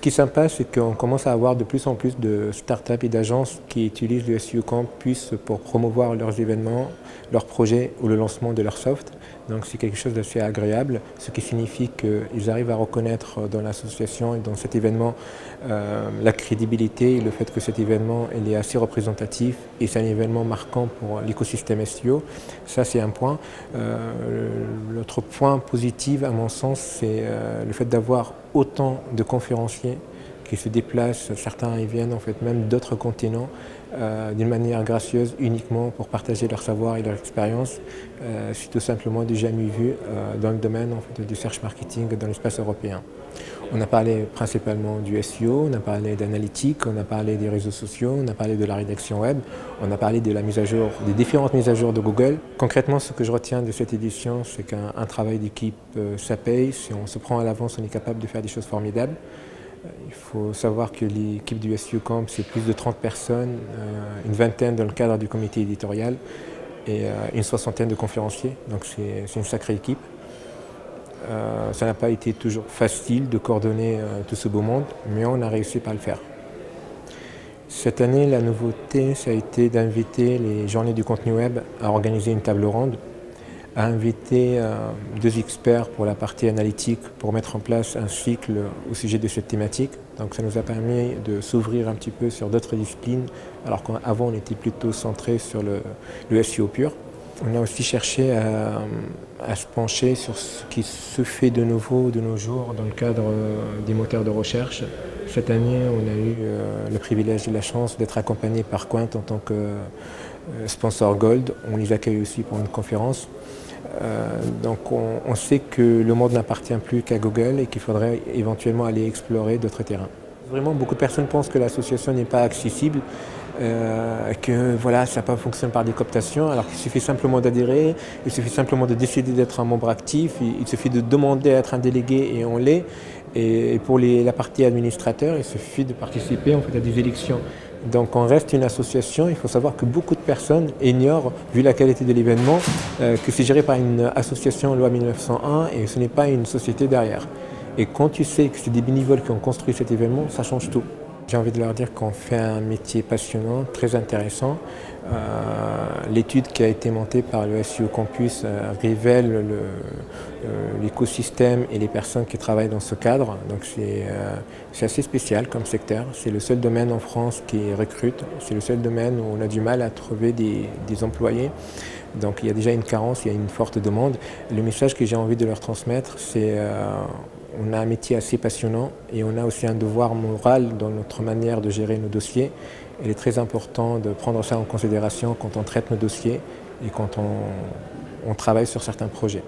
qui est sympa, c'est qu'on commence à avoir de plus en plus de startups et d'agences qui utilisent le SEO Campus pour promouvoir leurs événements, leurs projets ou le lancement de leur soft. Donc c'est quelque chose d'assez agréable, ce qui signifie qu'ils arrivent à reconnaître dans l'association et dans cet événement la crédibilité et le fait que cet événement il est assez représentatif et c'est un événement marquant pour l'écosystème SEO. Ça c'est un point. L'autre point positif à mon sens, c'est le fait d'avoir autant de conférenciers qui se déplacent, certains y viennent en fait même d'autres continents d'une manière gracieuse uniquement pour partager leur savoir et leur expérience. C'est tout simplement du jamais vu dans le domaine en fait, du search marketing dans l'espace européen. On a parlé principalement du SEO, on a parlé d'analytique, on a parlé des réseaux sociaux, on a parlé de la rédaction web, on a parlé de la mise à jour, des différentes mises à jour de Google. Concrètement, ce que je retiens de cette édition, c'est qu'un travail d'équipe, ça paye. Si on se prend à l'avance, on est capable de faire des choses formidables. Il faut savoir que l'équipe du SEO Camp, c'est plus de 30 personnes, une vingtaine dans le cadre du comité éditorial et une soixantaine de conférenciers. Donc c'est une sacrée équipe. Ça n'a pas été toujours facile de coordonner tout ce beau monde, mais on a réussi par le faire. Cette année, la nouveauté, ça a été d'inviter les journées du contenu web à organiser une table ronde, à inviter deux experts pour la partie analytique pour mettre en place un cycle au sujet de cette thématique. Donc ça nous a permis de s'ouvrir un petit peu sur d'autres disciplines, alors qu'avant on était plutôt centré sur le SEO pur. On a aussi cherché à se pencher sur ce qui se fait de nouveau de nos jours dans le cadre des moteurs de recherche. Cette année, on a eu le privilège et la chance d'être accompagné par Quint en tant que sponsor Gold. On les accueille aussi pour une conférence. Donc on sait que le monde n'appartient plus qu'à Google et qu'il faudrait éventuellement aller explorer d'autres terrains. Vraiment, beaucoup de personnes pensent que l'association n'est pas accessible, que voilà, ça pas fonctionne par des cooptations, alors qu'il suffit simplement d'adhérer, il suffit simplement de décider d'être un membre actif, il suffit de demander à être un délégué et on l'est. Et pour la partie administrateur, il suffit de participer en fait, à des élections. Donc on reste une association, il faut savoir que beaucoup de personnes ignorent, vu la qualité de l'événement, que c'est géré par une association loi 1901 et ce n'est pas une société derrière. Et quand tu sais que c'est des bénévoles qui ont construit cet événement, ça change tout. J'ai envie de leur dire qu'on fait un métier passionnant, très intéressant. L'étude qui a été montée par le SEO Campus révèle l'écosystème et les personnes qui travaillent dans ce cadre. Donc c'est assez spécial comme secteur. C'est le seul domaine en France qui recrute. C'est le seul domaine où on a du mal à trouver des employés. Donc il y a déjà une carence, il y a une forte demande. Le message que j'ai envie de leur transmettre, c'est on a un métier assez passionnant et on a aussi un devoir moral dans notre manière de gérer nos dossiers. Il est très important de prendre ça en considération quand on traite nos dossiers et quand on travaille sur certains projets.